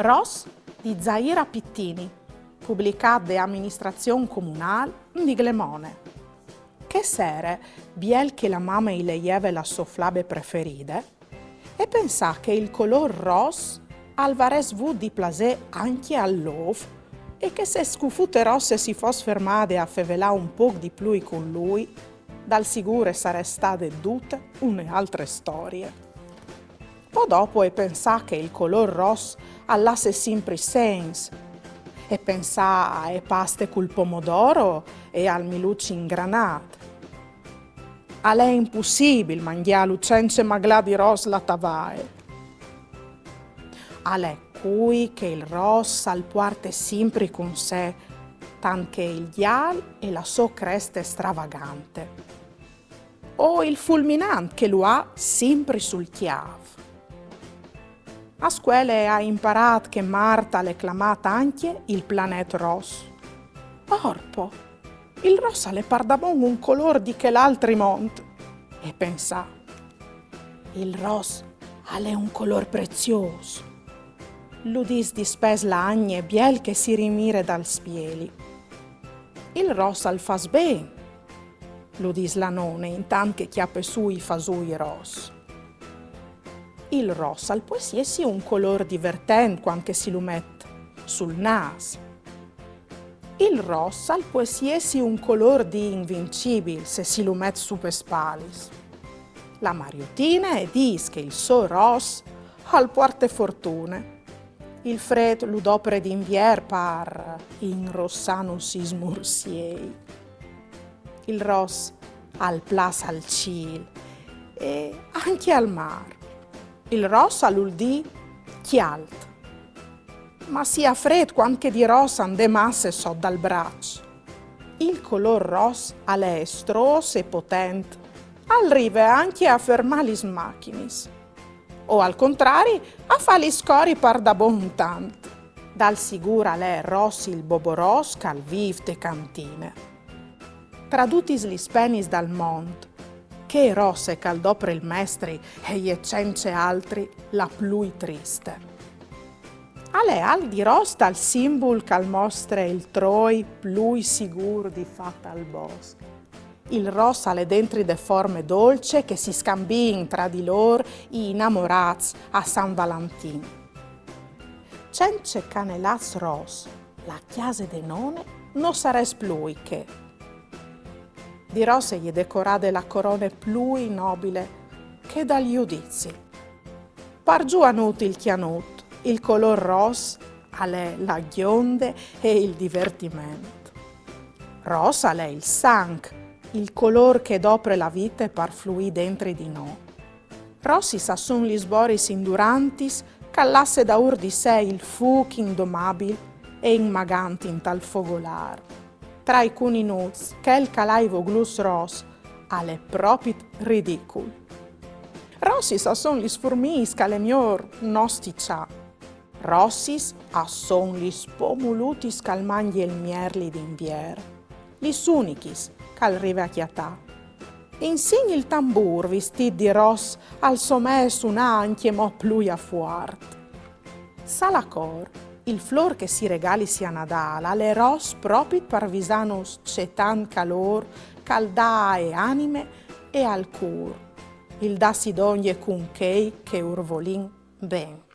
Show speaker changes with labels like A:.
A: Ros di Zaira Pittini, pubblicato da Amministrazione Comunale di Glemone. Che sere, biel che la mamma le leve la sua flabe preferite, e pensa che il color ros alvares vu di plaisir anche all'ov e che se scufute rosse si fosse fermate a fevelà un po' di più con lui, dal sicuro sarebbe state tutte un'altre storie. Poi dopo e pensà che il color rosso allasse sempre senso e pensà a paste col pomodoro e al milucci ingranate. A lei è impossibile mangiare lucence maglà di rosso la tavae. A lei cui che il rosso al porta sempre con sé, tanché il dial e la sua cresta stravagante. O il fulminante che lo ha sempre sul chiave. A scuole ha imparato che Marta le chiamata anche il pianeta rosso. Orpo, il rosso le pardabon un colore di che l'altri monte. E pensà, il rosso è un colore prezioso. L'udis di spes la agne biel che si rimire dal spieli. Il rosso al fas ben, l'udis la none intanto che chiappe su i fasui rosso. Il rosso al poesie sia un colore divertente quando si lo mette sul naso. Il rosso al poesie sia un colore di invincibile se si lo mette su per spalis. La mariotina e dis che il suo rosso al porte fortune. Il fred ludopere d'invier par in rossano si smursiei. Il rosso al plas al ciel e anche al mare. Il rosso all'uldì chialt, ma sia freddo quanto di rosso ande masse so dal braccio. Il color rosso è estroso e potente, arriva anche a fermare le macchinis, o al contrario a fare gli scori par da bon tanto. Dal sicuro è rosso il boboros cal viv de cantine. Tradutis gli spenis dal mondo, che rosse caldopre il mestri e gli eccenze altri la plui triste. Ale al di rosta al simbol cal mostra il troi plui sicuro di fatta al bosco. Il rosso alle dentri de forme dolce che si scambin tra di loro i innamorati a San Valentin. Cence canelaz ros, la chiase de none non sares plui che di rosse gli decorate la corona più nobile che dagli udizi. Par giù anuti il chianut, il color rosso è la ghionde e il divertimento. Rossa è il sangue, il color che dopre la vita par flui dentro di noi. Rossi son gli sboris indurantis c'allasse da ur di sé il fuoco indomabile e inmaganti in tal fogolar. Tra i cuni nuts, che il calaivo glus ros, alle propit ridicul. Rossis son gli sfurmis che mior nosticcia. Rossis son gli spomulutis cal mangi il mierli d'invier. Lis unichis cal rive a chiatà. Insigni il tambur vestit di ros al somè su un'anchie mo plui a fuart. Salacor, il flor che si regali sia Nadala, le ros propit parvisanos cetan calor, caldà e anime e al cur. Il da sidoglie cun chei che urvolin ben.